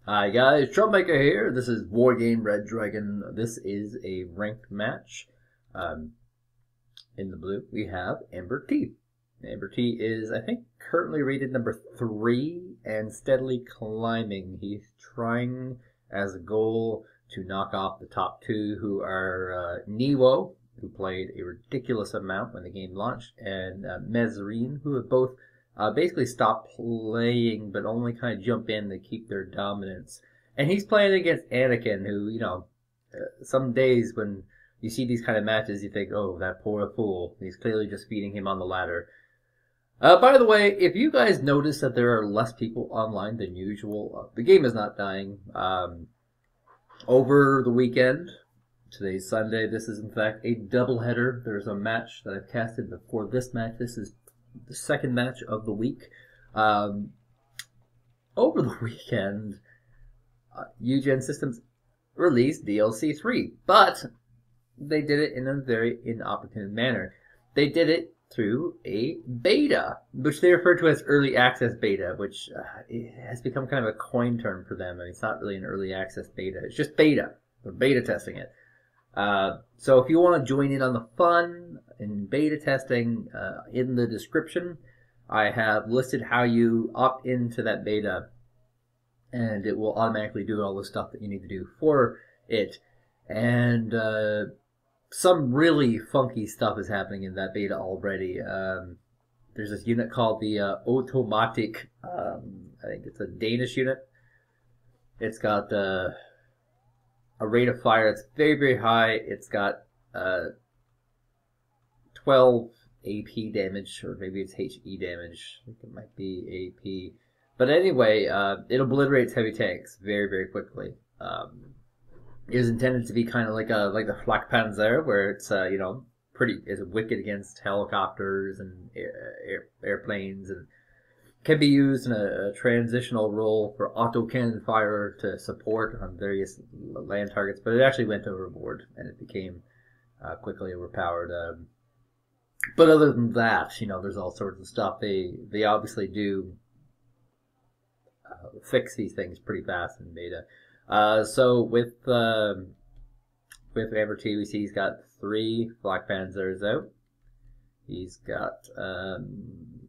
Hi guys, Troublemaker here. This is Wargame Red Dragon. This is a ranked match. Um, in the blue, we have AmberT. AmberT is, I think, currently rated number 3 and steadily climbing. He's trying as a goal to knock off the top two, who are Niwo, who played a ridiculous amount when the game launched, and Mezreen, who have both basically stop playing, but only kind of jump in to keep their dominance. And he's playing against Anakin, who, some days when you see these kind of matches, you think, oh, that poor fool. He's clearly just feeding him on the ladder. By the way, if you guys notice that there are less people online than usual, the game is not dying. Over the weekend, today's Sunday, this is in fact a doubleheader. There's a match that I've casted before this match. This is the second match of the week. Over the weekend, Eugen Systems released DLC 3, but they did it in a very inopportune manner. They did it through a beta, which they refer to as early access beta, which has become kind of a coin term for them. I mean, it's not really an early access beta. It's just beta. They're beta testing it. So if you want to join in on the fun in beta testing, in the description, I have listed how you opt into that beta, and it will automatically do all the stuff that you need to do for it. And some really funky stuff is happening in that beta already. There's this unit called the Automatic. I think it's a Danish unit. It's got a rate of fire that's very, very high. It's got 12 AP damage, or maybe it's HE damage. I think it might be AP. But anyway, it obliterates heavy tanks very, very quickly. It was intended to be kind of like the Flak Panzer, where it's is wicked against helicopters and airplanes, and can be used in a transitional role for autocannon fire to support on various land targets. But it actually went overboard, and it became quickly overpowered. But other than that, there's all sorts of stuff. They obviously do fix these things pretty fast in beta. So with AmberT, we see he's got 3 Black Panzers out. He's got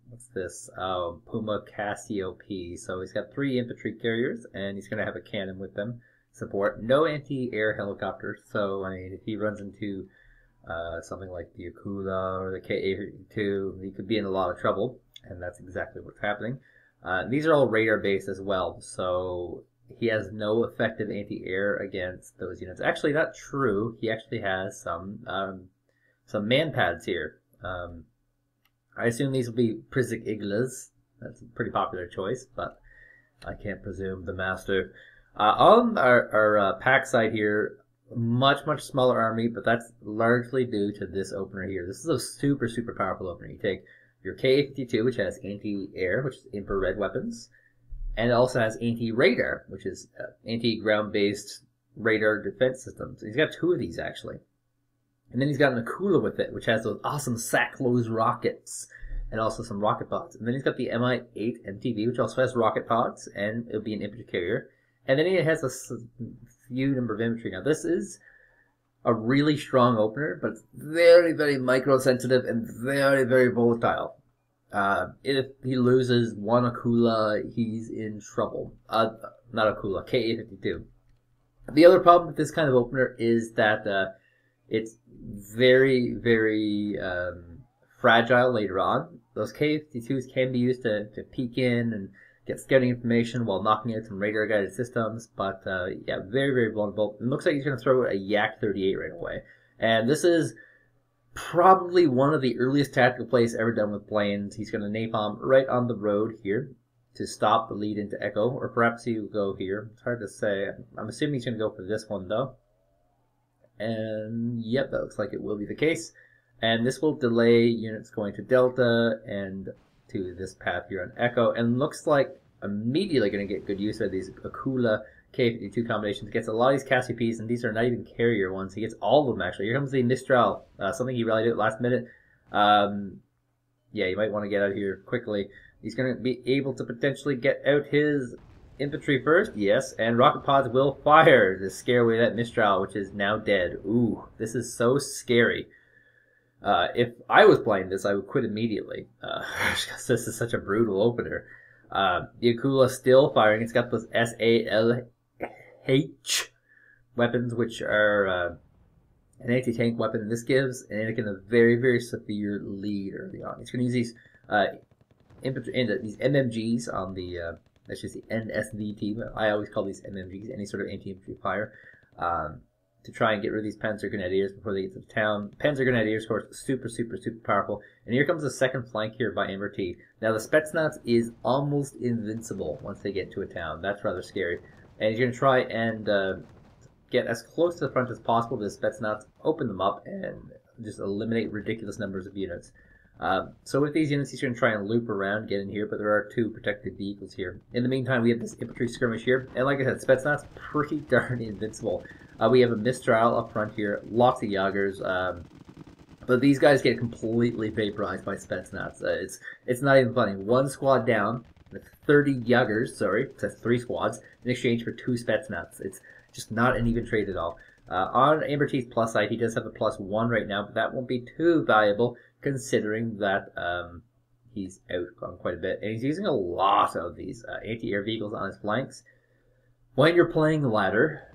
what's this? Oh, Puma Cassiope. So he's got 3 infantry carriers, and he's gonna have a cannon with them. Support no anti-air helicopters. So I mean, if he runs into something like the Akula or the Ka-52, he could be in a lot of trouble, and that's exactly what's happening. These are all radar based as well, so he has no effective anti-air against those units. Actually, not true. He actually has some man pads here. I assume these will be Prizik Iglas. That's a pretty popular choice, but I can't presume the master. On our pack side here, much smaller army, but that's largely due to this opener here. This is a super, super powerful opener. You take your Ka-52, which has anti-air, which is infrared weapons, and it also has anti-radar, which is anti-ground-based radar defense systems. He's got 2 of these, actually. And then he's got an Akula with it, which has those awesome Sacklows rockets, and also some rocket pods. And then he's got the Mi-8 MTV, which also has rocket pods, and it'll be an infantry carrier. And then he has a few number of infantry. Now, this is a really strong opener, but it's very, very micro-sensitive and very, very volatile. If he loses one Akula, he's in trouble. Not Akula, Ka-52. The other problem with this kind of opener is that it's very, very fragile later on. Those Ka-52s can be used to peek in and get scouting information while knocking out some radar-guided systems, but yeah, very, very vulnerable. It looks like he's going to throw a Yak-38 right away. And this is probably one of the earliest tactical plays ever done with planes. He's going to napalm right on the road here to stop the lead into Echo, or perhaps he will go here. It's hard to say. I'm assuming he's going to go for this one, though. And yep, that looks like it will be the case. And this will delay units going to Delta and to this path here on Echo, and looks like immediately going to get good use of these Akula Ka-52 combinations. Gets a lot of these Cassiopes, and these are not even carrier ones. He gets all of them, actually. Here comes the Mistral, something he rallied at last minute. Yeah, you might want to get out of here quickly. He's going to be able to potentially get out his infantry first, yes, and rocket pods will fire to scare away that Mistral, which is now dead. Ooh, this is so scary. If I was playing this, I would quit immediately, because this is such a brutal opener. The Akula still firing. It's got those SALH weapons, which are an anti-tank weapon. This gives Anakin a very, very severe lead early on. He's going to use these these MMGs on the that's just the NSV team. I always call these MMGs, any sort of anti-infantry fire, to try and get rid of these Panzer Grenadiers before they get to the town. Panzer Grenadiers, of course, super, super, super powerful. And here comes the second flank here by AmberT. Now, the Spetsnaz is almost invincible once they get to a town. That's rather scary. And he's going to try and get as close to the front as possible to the Spetsnaz, open them up, and just eliminate ridiculous numbers of units. So with these units, he's going to try and loop around, get in here, but there are two protected vehicles here. In the meantime, we have this infantry skirmish here, and like I said, Spetsnaz pretty darn invincible. We have a Mistral up front here, lots of Jagers, but these guys get completely vaporized by Spetsnaz. It's not even funny. One squad down, 30 Jagers, sorry, that's 3 squads, in exchange for 2 Spetsnaz. It's just not an even trade at all. On AmberT's plus side, he does have a +1 right now, but that won't be too valuable, considering that he's out on quite a bit. And he's using a lot of these anti-air vehicles on his flanks. When you're playing ladder,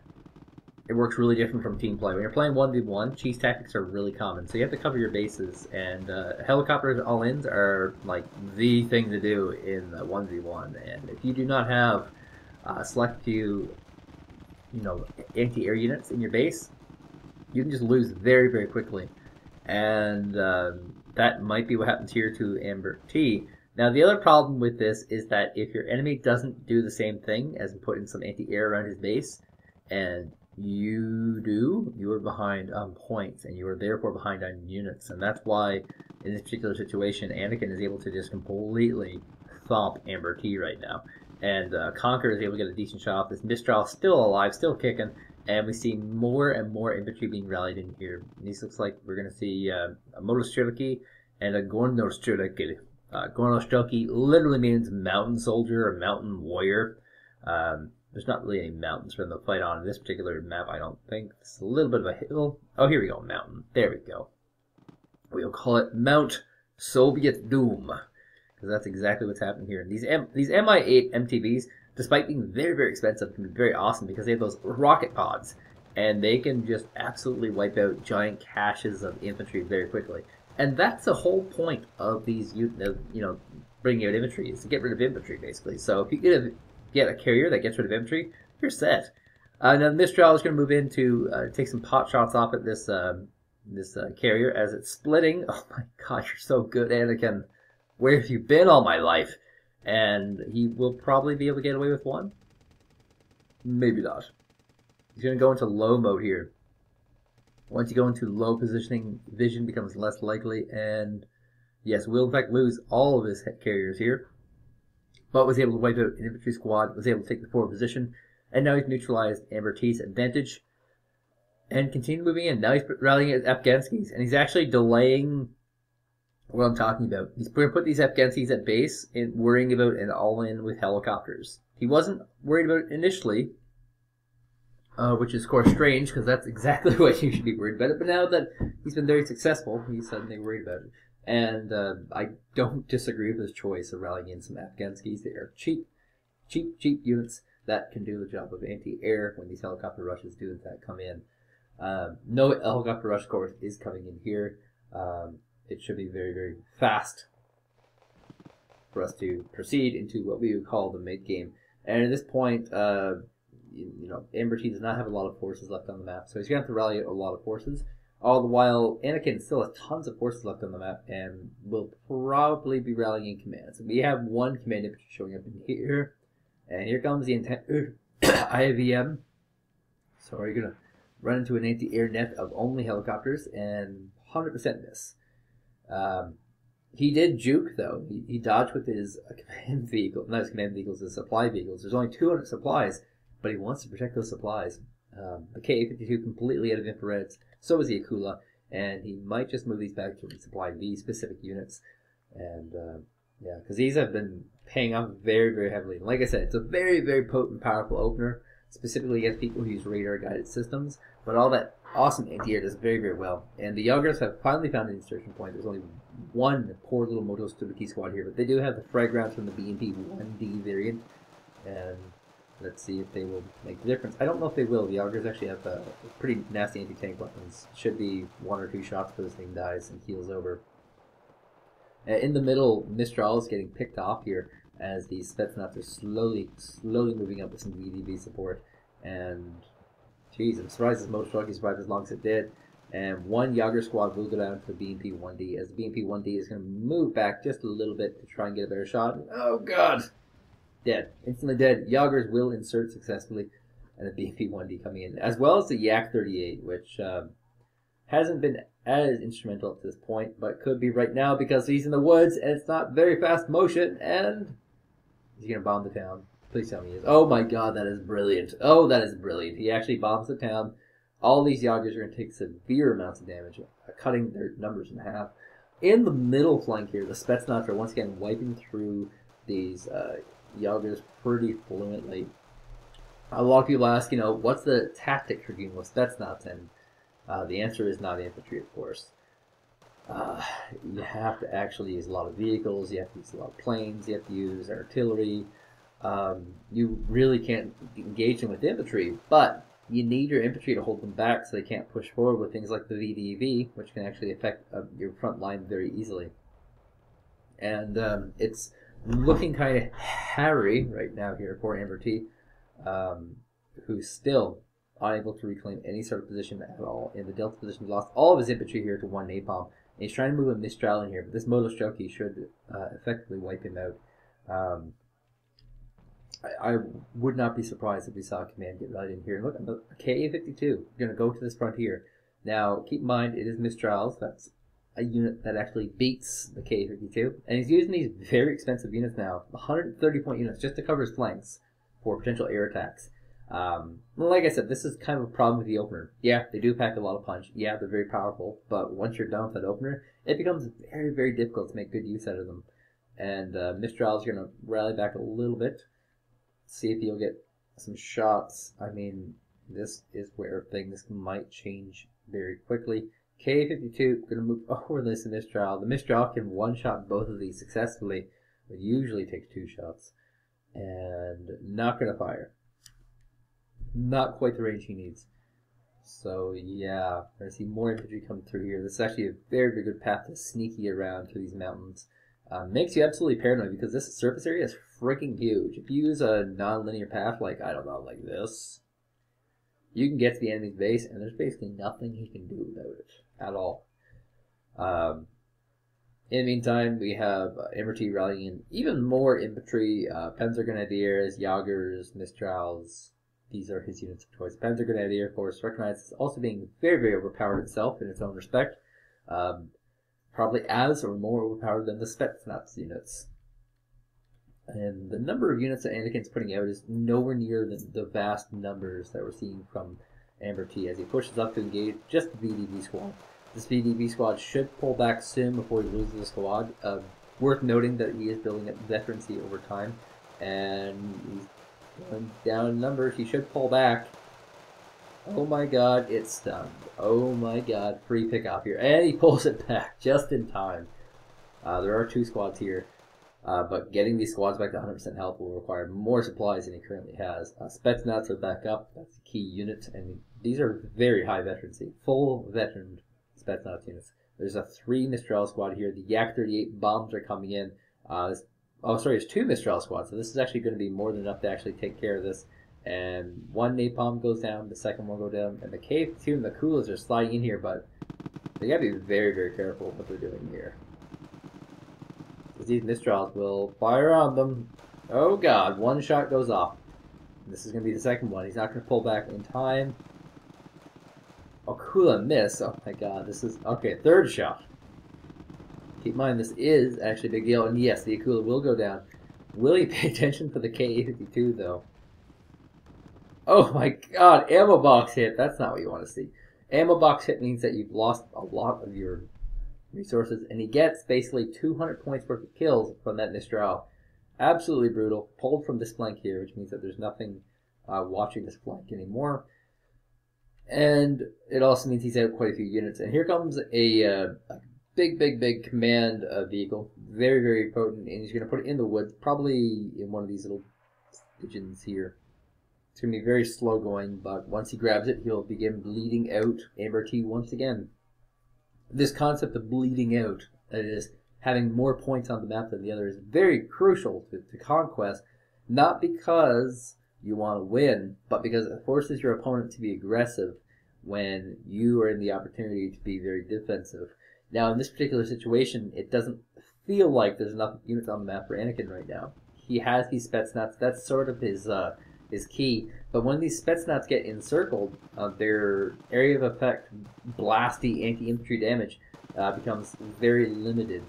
it works really different from team play. When you're playing 1v1, cheese tactics are really common. So you have to cover your bases, and helicopters all-ins are like the thing to do in 1v1. And if you do not have select few, anti-air units in your base, you can just lose very, very quickly. And that might be what happens here to AmberT. Now, the other problem with this is that if your enemy doesn't do the same thing as putting some anti-air around his base, and you do, you are behind on points, and you are therefore behind on units. And that's why, in this particular situation, Anakin is able to just completely thump AmberT right now. And Conquer is able to get a decent shot off. This Mistral still alive, still kicking. And we see more and more infantry being rallied in here. And this looks like we're going to see a Motostrelki and a Gornostrelki. Gornostrelki literally means mountain soldier or mountain warrior. There's not really any mountains for them to fight on in this particular map, I don't think. It's a little bit of a hill. Oh, here we go, mountain. There we go. We'll call it Mount Soviet Doom, because that's exactly what's happening here. These Mi-8 MTVs, despite being very, very expensive, can be very awesome because they have those rocket pods, and they can just absolutely wipe out giant caches of infantry very quickly. And that's the whole point of these, bringing out infantry, is to get rid of infantry, basically. So if you get a carrier that gets rid of infantry, you're set. Now the Mistral is going to move in to take some pot shots off at this carrier as it's splitting. Oh my god, you're so good, Anakin. Where have you been all my life? And he will probably be able to get away with one. Maybe not. He's going to go into low mode here. Once you go into low positioning, vision becomes less likely. And yes, will in fact lose all of his carriers here. But was able to wipe out an infantry squad, was able to take the forward position. And now he's neutralized AmberT's advantage. And continue moving in. Now he's rallying at Afghanskis. And he's actually delaying what I'm talking about. He's going to put these Afghanskis at base and worrying about an all-in with helicopters. He wasn't worried about it initially, which is of course strange because that's exactly what you should be worried about it. But now that he's been very successful, he's suddenly worried about it. And I don't disagree with his choice of rallying in some Afghanskis. They are cheap units that can do the job of anti-air when these helicopter rushes do in fact come in. No helicopter rush, of course, is coming in here. It should be very, very fast for us to proceed into what we would call the mid game. And at this point, AmberT does not have a lot of forces left on the map, so he's going to have to rally a lot of forces. All the while, Anakin still has tons of forces left on the map and will probably be rallying commands. We have one command infantry showing up in here, and here comes the IVM. So are you going to run into an anti-air net of only helicopters and 100% miss. He did juke, though. He dodged with his command vehicle. Not his command vehicles, his supply vehicles. There's only 200 supplies, but he wants to protect those supplies. The Ka-52 completely out of infrareds. So is the Akula. And he might just move these back to resupply these specific units. And Yeah, because these have been paying off very, very heavily. Like I said, it's a very, very potent, powerful opener, specifically against people who use radar-guided systems. But all that awesome anti-air does very, very well. And the Yaggers have finally found an insertion point. There's only one poor little Moto Stubuki squad here, but they do have the frag rounds from the BMP 1D variant. And let's see if they will make the difference. I don't know if they will. The Yaggers actually have pretty nasty anti-tank weapons. Should be 1 or 2 shots before this thing dies and keels over. In the middle, Mistral is getting picked off here as the Spetsnaz are slowly moving up with some VDV support. And, geez, I'm surprised this Moto Truck survived as long as it did. And one Yager squad will go down to the BMP 1D, as the BMP 1D is going to move back just a little bit to try and get a better shot. Oh, God! Dead. Instantly dead. Yagers will insert successfully, and the BMP 1D coming in, as well as the Yak 38, which hasn't been as instrumental up to this point, but could be right now because he's in the woods and it's not very fast motion, and he's going to bomb the town. Please tell me he is. Oh my God, that is brilliant. Oh, that is brilliant. He actually bombs the town. All these Yagers are going to take severe amounts of damage, cutting their numbers in half. In the middle flank here, the Spetsnaz are once again wiping through these Yagers pretty fluently. A lot of people ask, what's the tactic for dealing with Spetsnaz? And the answer is not infantry, of course. You have to actually use a lot of vehicles, you have to use a lot of planes, you have to use artillery. You really can't engage them with infantry, but you need your infantry to hold them back so they can't push forward with things like the VDV, which can actually affect your front line very easily. And it's looking kind of hairy right now here for AmberT, who's still unable to reclaim any sort of position at all. In the Delta position, he lost all of his infantry here to 1 napalm. And he's trying to move a Mistral in here, but this Moto Stroke should effectively wipe him out. I would not be surprised if we saw a command get right in here. Look, the KA-52 going to go to this frontier. Now, keep in mind, it is Mistrals. That's a unit that actually beats the KA-52. And he's using these very expensive units now, 130-point units, just to cover his flanks for potential air attacks. Like I said, this is kind of a problem with the opener. Yeah, they do pack a lot of punch. Yeah, they're very powerful. But once you're done with that opener, it becomes very, very difficult to make good use out of them. And Mistral is going to rally back a little bit. See if he'll get some shots. I mean, this is where things might change very quickly. K-52 going to move over this Mistral. The Mistral can one-shot both of these successfully, but usually takes 2 shots. And not going to fire. Not quite the range he needs. So, yeah, we're going to see more infantry come through here. This is actually a very, very good path to sneaky around through these mountains. Makes you absolutely paranoid because this surface area is freaking huge. If you use a non-linear path like, I don't know, like this, you can get to the enemy's base and there's basically nothing he can do about it at all. In the meantime, we have AmberT rallying in even more infantry, Panzer Grenadiers, Jagers, Mistrals. These are his units of choice. Panzer Grenadier, of course, recognizes also being very, very overpowered itself in its own respect. Probably as or more overpowered than the Spetsnaz units. And the number of units that Anakin's putting out is nowhere near the vast numbers that we're seeing from AmberT as he pushes up to engage just the VDV squad. This VDV squad should pull back soon before he loses the squad. Worth noting that he is building up veterancy over time, and he's going down in numbers. He should pull back. Oh my God, it's stunned. Oh my God, free pick off here. And he pulls it back just in time. There are 2 squads here, but getting these squads back to 100% health will require more supplies than he currently has. Spetsnaz are back up. That's a key unit, and these are very high veterancy. Full veteran Spetsnaz units. There's a 3 Mistral squad here. The Yak 38 bombs are coming in. There's 2 Mistral squads, so this is actually going to be more than enough to actually take care of this. And 1 napalm goes down, the second one will go down, and the K-2 and the Kulas are sliding in here, but they gotta be very, very careful what they're doing here. Because these Mistrals will fire on them. Oh God, 1 shot goes off. And this is gonna be the second one. He's not gonna pull back in time. Oh, Kula miss. Oh my God, this is okay. 3rd shot. Keep in mind, this is actually a big deal, and yes, the Akula will go down. Will he pay attention for the Ka-52 though? Oh my God, ammo box hit. That's not what you want to see. Ammo box hit means that you've lost a lot of your resources, and he gets basically 200 points worth of kills from that Mistral. Absolutely brutal. Pulled from this flank here, which means that there's nothing watching this flank anymore. And it also means he's out quite a few units. And here comes a big command vehicle. Very, very potent. And he's going to put it in the woods, probably in one of these little pigeons here. It's going to be very slow going, but once he grabs it, he'll begin bleeding out AmberT once again. This concept of bleeding out, that is, having more points on the map than the other, is very crucial to Conquest, not because you want to win, but because it forces your opponent to be aggressive when you are in the opportunity to be very defensive. Now, in this particular situation, it doesn't feel like there's enough units on the map for Anakin right now. He has these Spetsnaz, that's sort of his key, but when these Spetsnaz get encircled, their area of effect, blasty anti-infantry damage, becomes very limited.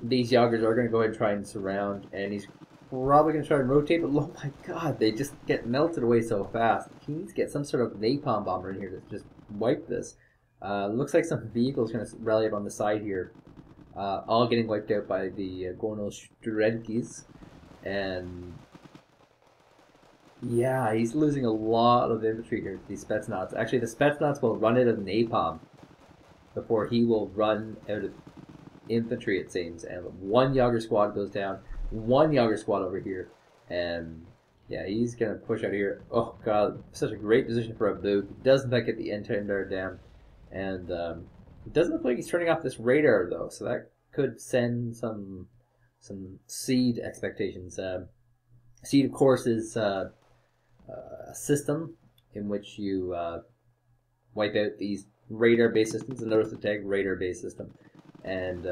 These Jaegers are going to go ahead and try and surround, and he's probably going to try and rotate, but oh my god, they just get melted away so fast. He needs to get some sort of napalm bomber in here to just wipe this. Looks like some vehicles are going to rally up on the side here, all getting wiped out by the Gornostrelkis, and yeah, he's losing a lot of infantry here to these Spetsnaz. Actually, the Spetsnaz will run out of napalm before he will run out of infantry, it seems, and one Jaeger squad goes down. One Jaeger squad over here, and yeah, he's gonna push out here. Oh god, such a great position for a boot. He does in fact get the entire down, and it doesn't look like he's turning off this radar though, so that could send some seed expectations. Seed, of course, is a system in which you wipe out these radar-based systems, an Earth attack radar-based system, and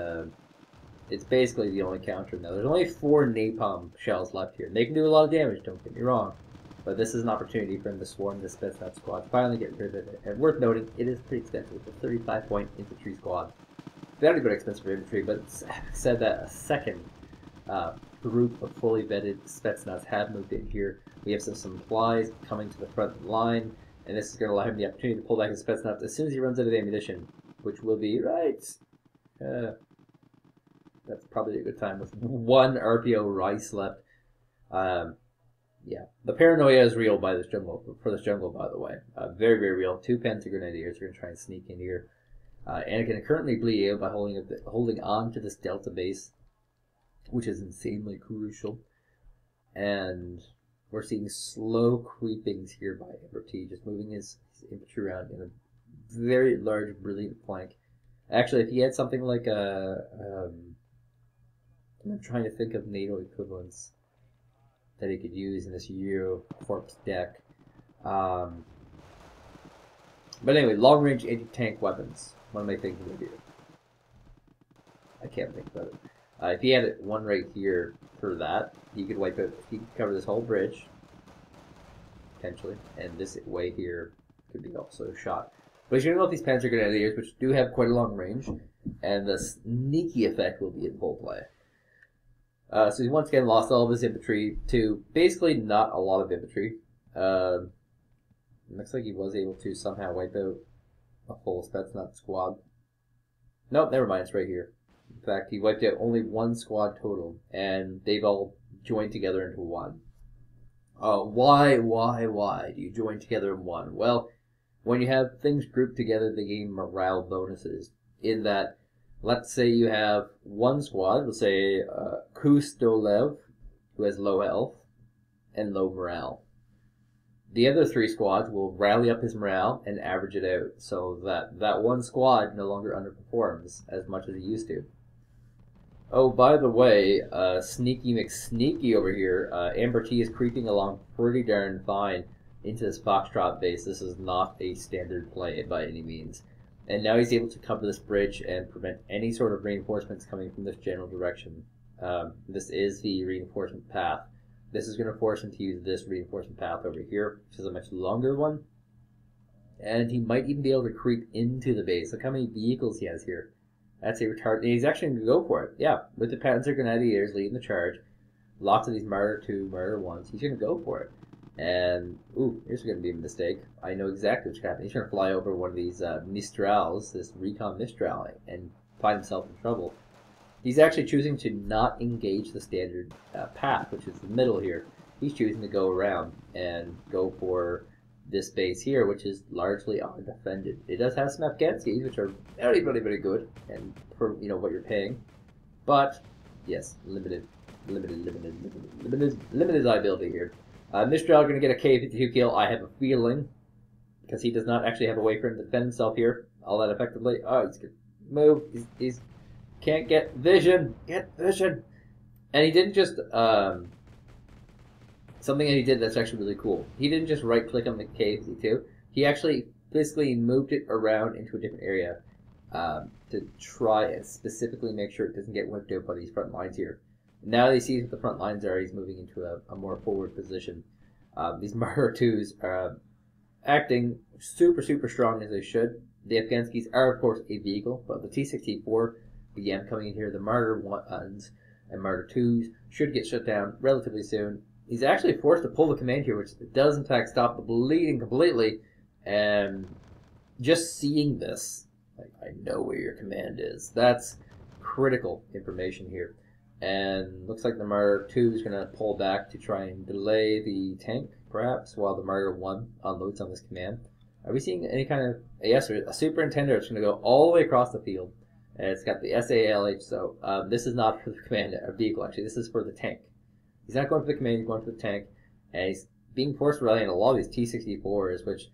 it's basically the only counter now. There's only 4 napalm shells left here. They can do a lot of damage, don't get me wrong. But this is an opportunity for him to swarm this Spetsnaz squad, finally get rid of it. And worth noting, it is pretty expensive. It's a 35-point infantry squad. Very good expensive infantry, but it's said that a second group of fully vetted Spetsnaz have moved in here. We have some supplies coming to the front line, and this is going to allow him the opportunity to pull back his Spetsnaz as soon as he runs out of ammunition, which will be right. That's probably a good time with 1 RPO rice left. Yeah, the paranoia is real by this jungle, for this jungle, by the way. Very, very real. 2 Panther Grenadiers are going to try and sneak in here. Anakin currently bleeding out by holding on to this Delta base, which is insanely crucial. And we're seeing slow creepings here by AmberT, just moving his infantry around in a very large, brilliant flank. Actually, if he had something like I'm trying to think of NATO equivalents that he could use in this Euro Corps deck. But anyway, long-range anti-tank weapons. One of my things to do. I can't think about it. If he had one right here for that, he could wipe out. He could cover this whole bridge, potentially, and this way here could be also shot. But he's going to go with these Panzer Grenadiers, which do have quite a long range, and the sneaky effect will be in full play. So he's once again lost all of his infantry to basically not a lot of infantry. Looks like he was able to somehow wipe out a full Spetsnaz squad. Nope, never mind, it's right here. In fact, he wiped out only 1 squad total, and they've all joined together into one. Why do you join together in one? Well, when you have things grouped together, they gain morale bonuses. In that, let's say you have 1 squad, let's say Kustolev, who has low health and low morale. The other 3 squads will rally up his morale and average it out, so that 1 squad no longer underperforms as much as it used to. Oh, by the way, Sneaky McSneaky over here, AmberT is creeping along pretty darn fine into this Foxtrot base. This is not a standard play by any means. And now he's able to cover this bridge and prevent any sort of reinforcements coming from this general direction. This is the reinforcement path. This is going to force him to use this reinforcement path over here, which is a much longer one. And he might even be able to creep into the base. Look how many vehicles he has here. That's a retard. And he's actually going to go for it. Yeah, with the Panzer Grenadiers leading the charge. Lots of these Martyr 2, Martyr 1s. He's going to go for it. And, ooh, here's going to be a mistake. I know exactly what's going to happen. He's going to fly over one of these Mistrals, this Recon Mistral, and find himself in trouble. He's actually choosing to not engage the standard path, which is the middle here. He's choosing to go around and go for this base here, which is largely undefended. It does have some Afghanskis, which are very good, and for what you're paying. But yes, limited liability here. Mistral going to get a K-52 kill, I have a feeling, because he does not actually have a way for him to defend himself here all that effectively. Oh, he's going to move. He's can't get vision. Get vision. And he didn't just something that he did that's actually really cool. He didn't just right click on the K-52. He actually physically moved it around into a different area to try and specifically make sure it doesn't get wiped out by these front lines here. Now that he sees what the front lines are, he's moving into a more forward position. These Marder 2s are acting super strong as they should. The Afghanskis are, of course, a vehicle, but the T-64 began coming in here. The Marder 1s and Marder 2s should get shut down relatively soon. He's actually forced to pull the command here, which does, in fact, stop the bleeding completely. And just seeing this, like, I know where your command is. That's critical information here. And looks like the Marder 2 is going to pull back to try and delay the tank, perhaps, while the Marder 1 unloads on this command. Are we seeing any kind of... Yes, there's a superintendent that's going to go all the way across the field. And it's got the SALH, so this is not for the command vehicle, actually. This is for the tank. He's not going for the command, he's going for the tank. And he's being forced to rely on a lot of these T-64s, which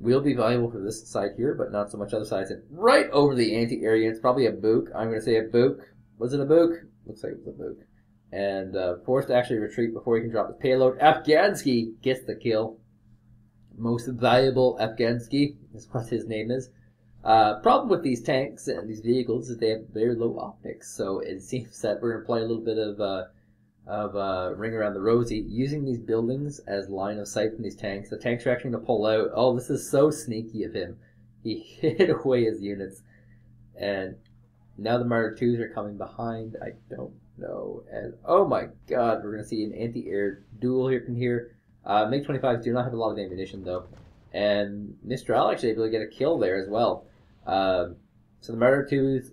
will be valuable for this side here, but not so much other sides. And right over the anti-air unit, it's probably a Book. I'm going to say a Book. Was it a Book? Looks like it was a Book. And forced to actually retreat before he can drop the payload. Afghansky gets the kill. Most valuable Afghansky is what his name is. Problem with these tanks and these vehicles is they have very low optics, so it seems that we're going to play a little bit of ring around the rosy, using these buildings as line of sight from these tanks. The tanks are actually going to pull out. Oh, this is so sneaky of him. He hid away his units, and now the Marder 2s are coming behind. I don't know, and oh my god, we're going to see an anti-air duel here from here. MiG-25s do not have a lot of ammunition though, and Mistral actually able to get a kill there as well. So the Marder 2s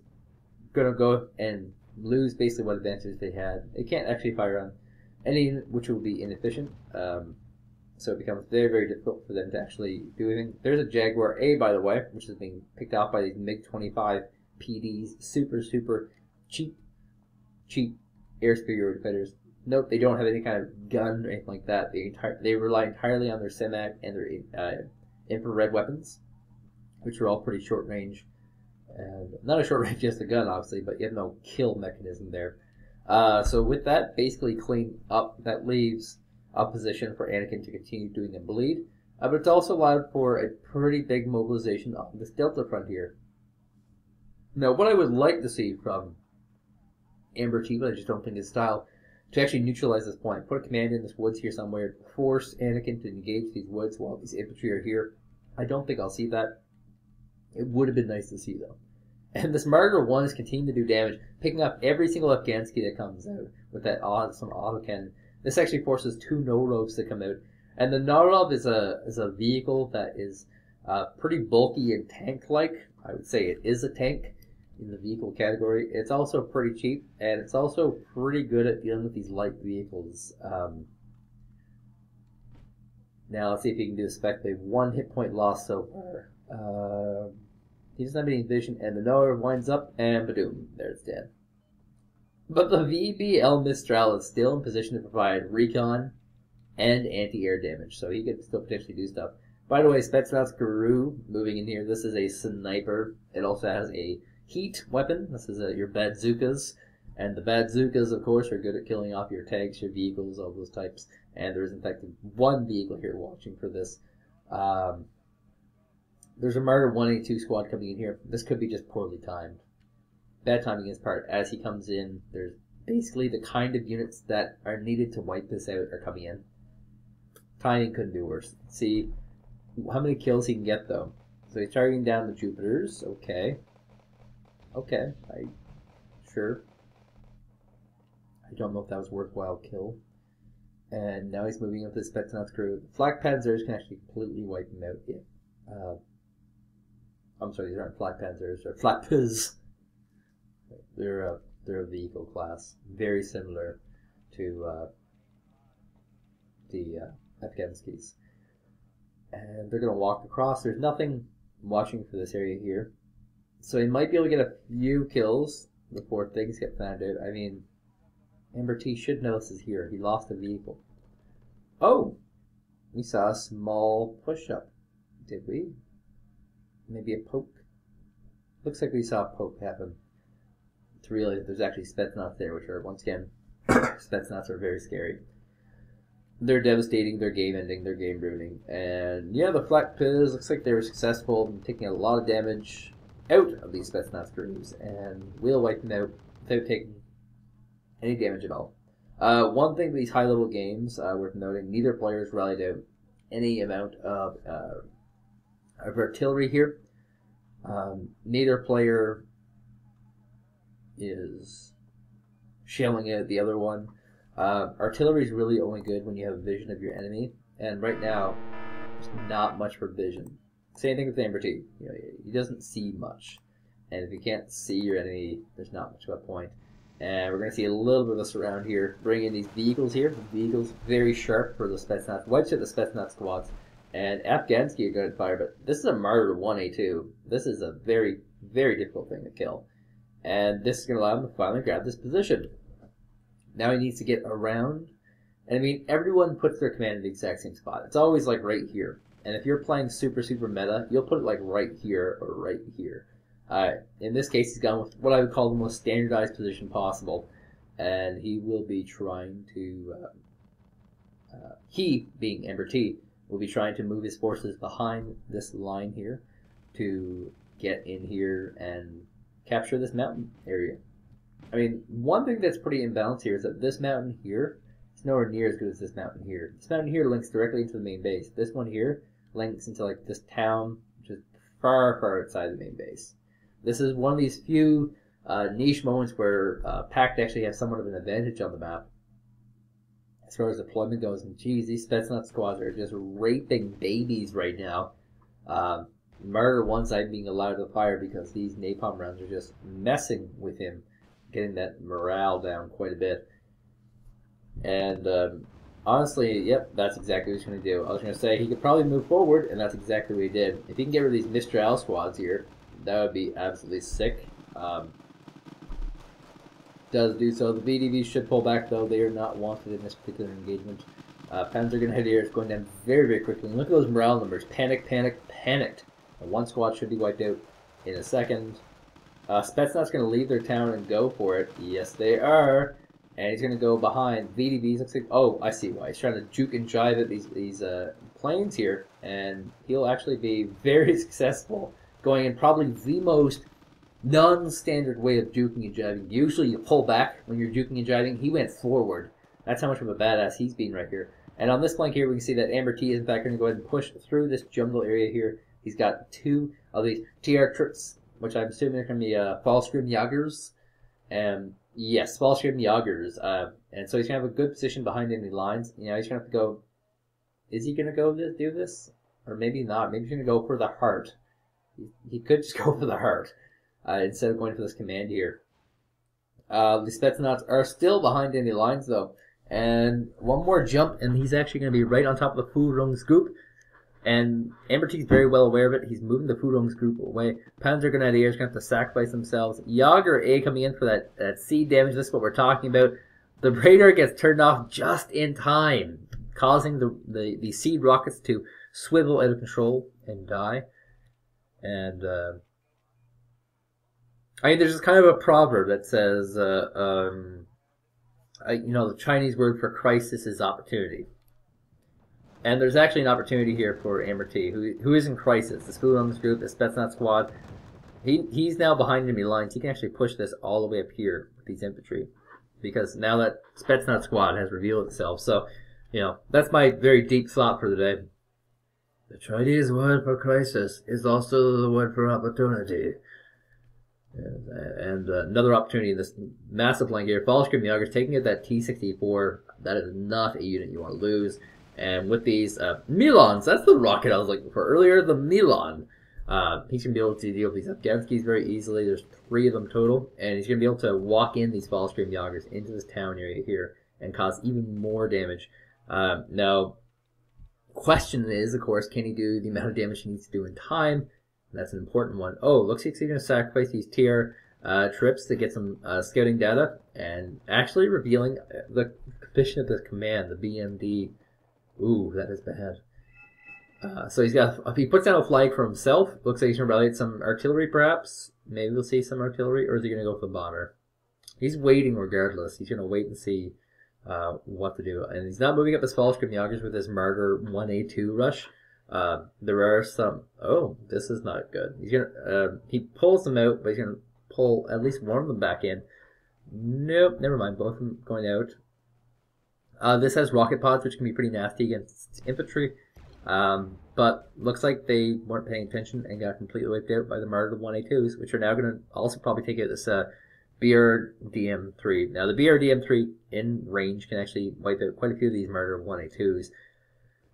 going to go and lose basically what advantage they had. They can't actually fire on any, which will be inefficient. So it becomes very difficult for them to actually do anything. There's a Jaguar A, by the way, which is being picked off by these MiG-25 PDs. Super cheap air superiority fighters. Note, they don't have any kind of gun or anything like that. They rely entirely on their SEMAC and their infrared weapons, which are all pretty short range. And not a short range, just a gun, obviously, but you have no kill mechanism there. So with that basically cleaned up, that leaves a position for Anakin to continue doing a bleed. But it's also allowed for a pretty big mobilization on this Delta front here. Now, what I would like to see from AmberT, but I just don't think his style, to actually neutralize this point, put a command in this woods here somewhere, force Anakin to engage these woods while these infantry are here. I don't think I'll see that. It would have been nice to see, though. And this Marder 1 is continuing to do damage, picking up every single Afghansky that comes out with that awesome autocannon. This actually forces 2 Norovs to come out. And the Norov is a vehicle that is pretty bulky and tank-like. I would say it is a tank in the vehicle category. It's also pretty cheap, and it's also pretty good at dealing with these light vehicles. Now let's see if he can do effectively. 1 hit point loss so far. He doesn't have any vision, and the Noah winds up, and badoom, there it's dead. But the VBL Mistral is still in position to provide recon and anti-air damage, so he could still potentially do stuff. By the way, Spetsnaz Guru moving in here. This is a sniper. It also has a heat weapon. This is your bazookas. And the bazookas, of course, are good at killing off your tanks, your vehicles, all those types. And there's, in fact, 1 vehicle here watching for this. There's a Marder 182 squad coming in here. This could be just poorly timed. Bad timing his part. As he comes in, there's basically the kind of units that are needed to wipe this out are coming in. Timing couldn't be worse. See how many kills he can get, though. So he's targeting down the Jupiters. Okay. Sure. I don't know if that was a worthwhile kill. And now he's moving up to the Spetsnaz crew. The Flak Panzers can actually completely wipe him out. Yeah. I'm sorry, these aren't Flak Panzers, they're Flak Piz. They're a vehicle class, very similar to the Afghanskis. And they're going to walk across. There's nothing watching for this area here. So he might be able to get a few kills before things get found out. I mean, AmberT should know this is here. He lost a vehicle. Oh! We saw a small push-up. Did we? Maybe a poke? Looks like we saw a poke happen. To realize there's actually Spetsnaz there, which are, once again, Spetsnaz are very scary. They're devastating, they're game ending, they're game ruining. And yeah, the Flak Piz looks like they were successful in taking a lot of damage out of these Spetsnaz crews, and we'll wipe them out without taking any damage at all. One thing with these high level games, worth noting, neither players rallied out any amount of artillery here. Neither player is shelling out the other one. Artillery is really only good when you have a vision of your enemy, and right now there's not much for vision. Same thing with AmberT. You know, he doesn't see much, and if you can't see your enemy, there's not much of a point. And we're going to see a little bit of this around here. Bring in these vehicles here. The vehicles very sharp for the Spetsnaz. Wipes out the Spetsnaz squads. And Afghansky are good at fire, but this is a Martyr 1A2. This is a very, very difficult thing to kill. And this is going to allow him to finally grab this position. Now he needs to get around. And I mean, everyone puts their command in the exact same spot. It's always like right here. And if you're playing super, super meta, you'll put it like right here or right here. In this case, he's gone with what I would call the most standardized position possible. And he will be trying to, he, being AmberT, will be trying to move his forces behind this line here to get in here and capture this mountain area. I mean, one thing that's pretty imbalanced here is that this mountain here is nowhere near as good as this mountain here. This mountain here links directly into the main base. This one here links into like this town, which is far, far outside the main base. This is one of these few niche moments where Pact actually has somewhat of an advantage on the map as far as deployment goes. And geez, these Spetsnaz squads are just raping babies right now. Martyr 1 side being allowed to fire because these napalm rounds are just messing with him, getting that morale down quite a bit. And honestly, yep, that's exactly what he's going to do. I was going to say he could probably move forward, and that's exactly what he did. If he can get rid of these Mistral squads here, that would be absolutely sick. Does do so. The VDVs should pull back, though. They are not wanted in this particular engagement. Panzer are going to head here. It's going down very, very quickly. And look at those morale numbers. Panic, panic, panicked. And one squad should be wiped out in a second. Spetsnaz going to leave their town and go for it. Yes, they are. And he's going to go behind VDVs. Looks like, oh, I see why. He's trying to juke and jive at these planes here. And he'll actually be very successful, going in probably the most non-standard way of juking and jiving. Usually you pull back when you're juking and jiving. He went forward. That's how much of a badass he's been right here. And on this flank here, we can see that AmberT is in fact going to go ahead and push through this jungle area here. He's got two of these TR troops, which I'm assuming are going to be Fallscream Jagers. And yes, Fallscream Jagers. And so he's going to have a good position behind any lines. You know, he's going to have to go. Is he going to go do this? Or maybe not. Maybe he's going to go for the heart. He could just go for the heart instead of going for this command here. The Spetsnaz are still behind any lines, though. And one more jump, and he's actually going to be right on top of the Furung's group. And AmberT is very well aware of it. He's moving the Furung's group away. Panzer Grenadiers are going to have to sacrifice themselves. Jager A coming in for that seed damage. This is what we're talking about. The radar gets turned off just in time, causing the seed rockets to swivel out of control and die. And I mean, there's kind of a proverb that says, you know, the Chinese word for crisis is opportunity. And there's actually an opportunity here for AmberT, who is in crisis. This Furung's group, the Spetsnaz squad, he's now behind enemy lines. He can actually push this all the way up here with these infantry, because now that Spetsnaz squad has revealed itself. So, you know, that's my very deep thought for the day. The Chinese word for crisis is also the word for opportunity. And another opportunity in this massive flank here. Fall Scream Yoggers taking out that T-64. That is not a unit you want to lose. And with these Milans, that's the rocket I was looking for earlier, the Milan. He's going to be able to deal with these Afghanskis very easily. There's 3 of them total. And he's going to be able to walk in these Fall Scream Yoggers into this town area here and cause even more damage. Now, question is, of course, can he do the amount of damage he needs to do in time? That's an important one. Oh, looks like he's going to sacrifice these TR trips to get some scouting data and actually revealing the position of the command, the BMD. Ooh, that is bad. So he puts down a flag for himself. Looks like he's going to rally some artillery, perhaps. Maybe we'll see some artillery, or is he going to go for the bomber? He's waiting regardless. He's going to wait and see what to do. And he's not moving up his Fall Scream Yoggers with his Martyr 1A2 rush. There are some. Oh, this is not good. He's gonna. He pulls them out, but he's gonna pull at least one of them back in. Nope, never mind. Both of them going out. This has rocket pods, which can be pretty nasty against infantry. But looks like they weren't paying attention and got completely wiped out by the Martyr 1A2s, which are now going to also probably take out this BRDM3. Now the BRDM3 in range can actually wipe out quite a few of these Martyr 1A2s,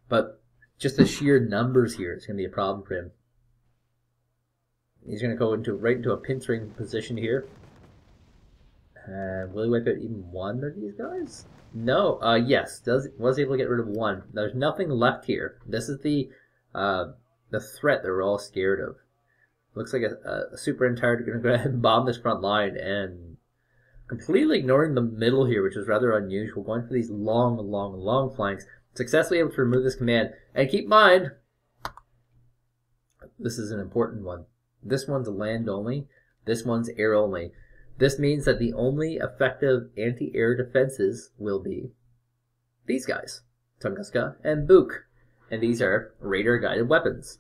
but just the sheer numbers here is going to be a problem for him. He's going to go right into a pincering position here. Will he wipe out even one of these guys? No. Yes. Was able to get rid of one. There's nothing left here. This is the threat that we're all scared of. Looks like a super entire going to go ahead and bomb this front line and completely ignoring the middle here, which is rather unusual. Going for these long flanks. Successfully able to remove this command. And keep in mind, this is an important one. This one's land only. This one's air only. This means that the only effective anti-air defenses will be these guys, Tunguska and Buk. And these are radar-guided weapons.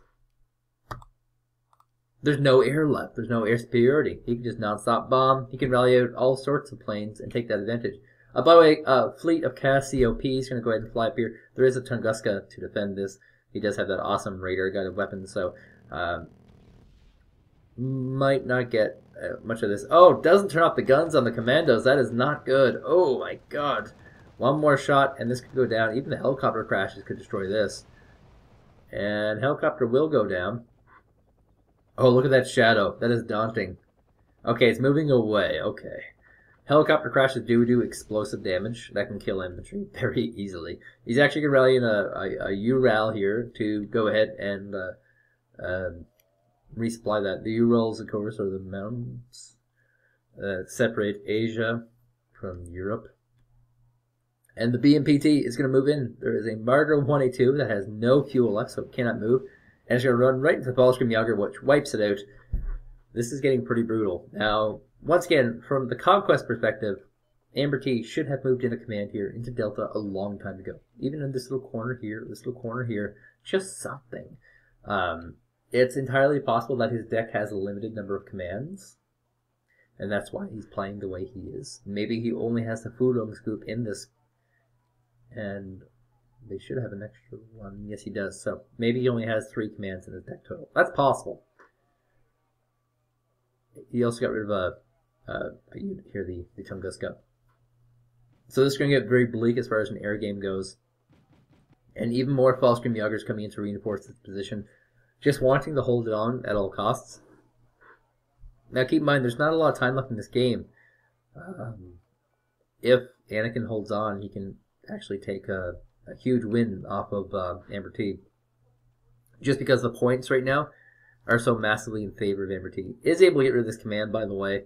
There's no air left. There's no air superiority. He can just non-stop bomb. He can rally out all sorts of planes and take that advantage. By the way, fleet of Cassiope is going to go ahead and fly up here. There is a Tunguska to defend this. He does have that awesome radar-guided weapon, so might not get much of this. Oh, doesn't turn off the guns on the commandos. That is not good. Oh my god. One more shot, and this could go down. Even the helicopter crashes could destroy this. And helicopter will go down. Oh, look at that shadow. That is daunting. Okay, it's moving away. Okay. Helicopter crashes do explosive damage. That can kill infantry very easily. He's actually going to rally in a Ural here to go ahead and resupply that. The Urals, of course, are the mountains that separate Asia from Europe. And the BMPT is going to move in. There is a Martyr 1A2 that has no fuel left, so it cannot move. And it's going to run right into the Fall Scream Yogger, which wipes it out. This is getting pretty brutal. Now, once again, from the Conquest perspective, AmberT should have moved into command here, into Delta, a long time ago. Even in this little corner here, just something. It's entirely possible that his deck has a limited number of commands, and that's why he's playing the way he is. Maybe he only has the Fudong's group in this, and they should have an extra one. Yes, he does. So maybe he only has 3 commands in his deck total. That's possible. He also got rid of a unit here, the Tunguska. So this is going to get very bleak as far as an air game goes. And even more Fall Scream Yoggers coming in to reinforce this position. Just wanting to hold it on at all costs. Now keep in mind, there's not a lot of time left in this game. If Anakin holds on, he can actually take a huge win off of AmberT. Just because the points right now are so massively in favor of AmberT. Is able to get rid of this command, by the way.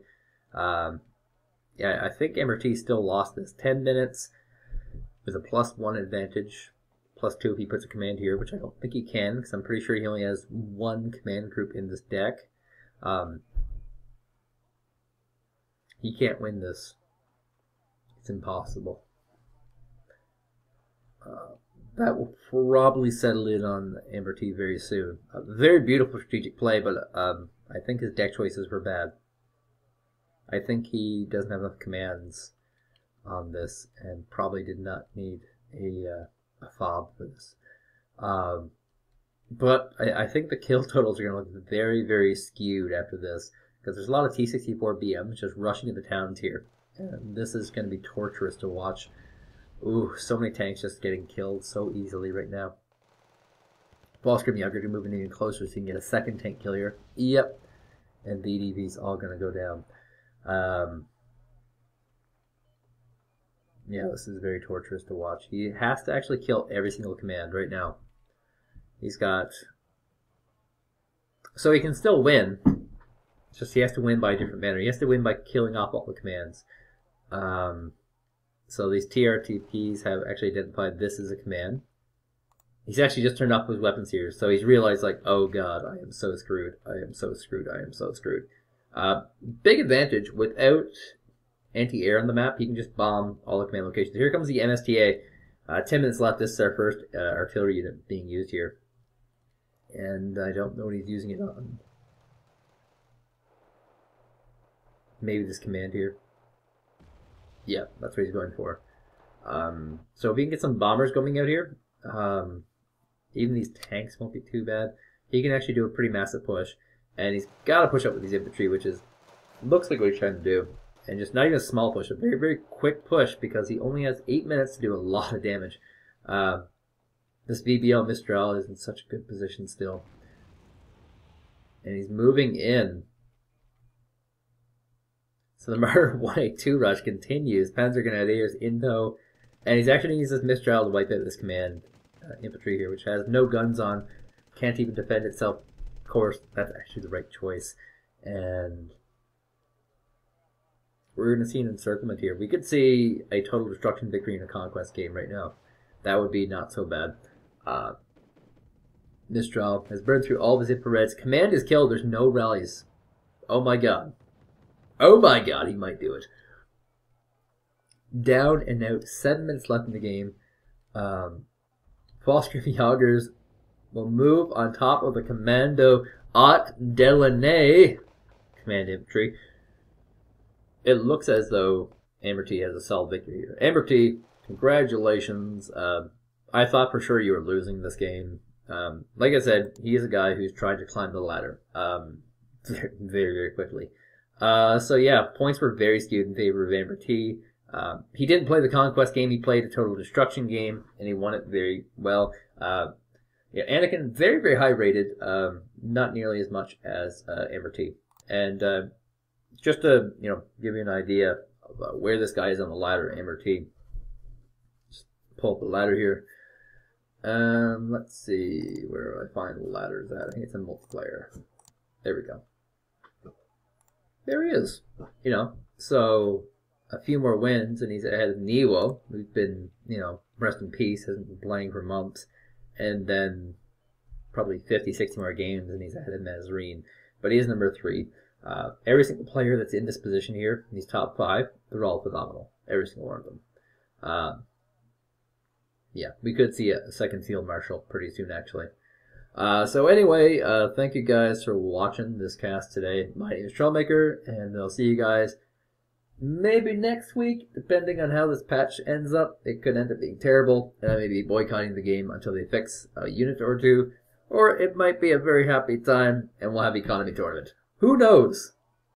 Yeah, I think AmberT still lost this. 10 minutes with a +1 advantage. +2 if he puts a command here, which I don't think he can, because I'm pretty sure he only has 1 command group in this deck. He can't win this. It's impossible. That will probably settle in on AmberT very soon. A very beautiful strategic play, but I think his deck choices were bad. I think he doesn't have enough commands on this, and probably did not need a fob for this. But I think the kill totals are going to look very, very skewed after this. because there's a lot of T-64 BMs just rushing into towns here. And this is going to be torturous to watch. Ooh, so many tanks just getting killed so easily right now. Ballscream Younger moving even closer so you can get a second tank kill here. Yep. And VDV's all going to go down. Yeah, this is very torturous to watch. He has to actually kill every single command right now. He's got... So he can still win. It's just he has to win by a different manner. He has to win by killing off all the commands. So these TRTPs have actually identified this as a command. He's actually just turned off his weapons here. So he's realized, like, oh god, I am so screwed. I am so screwed. I am so screwed. Big advantage. Without anti-air on the map, he can just bomb all the command locations. Here comes the MSTA. 10 minutes left. This is our first artillery unit being used here. And I don't know what he's using it on. Maybe this command here. Yeah, that's what he's going for. So if we can get some bombers going out here, even these tanks won't be too bad. He can actually do a pretty massive push. And he's got to push up with these infantry, which is looks like what he's trying to do. And just not even a small push, a very, very quick push, because he only has 8 minutes to do a lot of damage. This VBL Mistral is in such a good position still. And he's moving in. So the Martyr 182 rush continues. Panzer Grenadiers in tow. And he's actually going to use this Mistral to wipe out this command infantry here, which has no guns on. Can't even defend itself. Of course, that's actually the right choice. And we're going to see an encirclement here. We could see a total destruction victory in a Conquest game right now. That would be not so bad. Mistral has burned through all of his infrareds. Command is killed. There's no rallies. Oh my god. Oh my god, he might do it. Down and out. 7 minutes left in the game. Fallscream Jagers will move on top of the Commando Haute Delaunay command infantry. It looks as though AmberT has a solid victory here. AmberT, congratulations. I thought for sure you were losing this game. Like I said, he is a guy who's tried to climb the ladder very, very quickly. So yeah, points were very skewed in favor of AmberT. He didn't play the Conquest game. He played a total destruction game, and he won it very well. Yeah, Anakin, very, very high rated. Not nearly as much as AmberT. And just to give you an idea of where this guy is on the ladder, AmberT. Just pull up the ladder here. Let's see where I find the ladders at. I think it's in multiplayer. There we go. There he is. So a few more wins, and he's ahead of Niwo, who's been, rest in peace, hasn't been playing for months, and then probably 50, 60 more games, and he's ahead of Mazarine. But he is number 3. Every single player that's in this position here, these top 5, they're all phenomenal. Every single one of them. Yeah, we could see a second Field Marshal pretty soon, actually. So anyway, thank you guys for watching this cast today. My name is Troublemaker, and I'll see you guys maybe next week, depending on how this patch ends up. It could end up being terrible, and I may be boycotting the game until they fix a unit or two, or it might be a very happy time, and we'll have Economy Tournament. Who knows?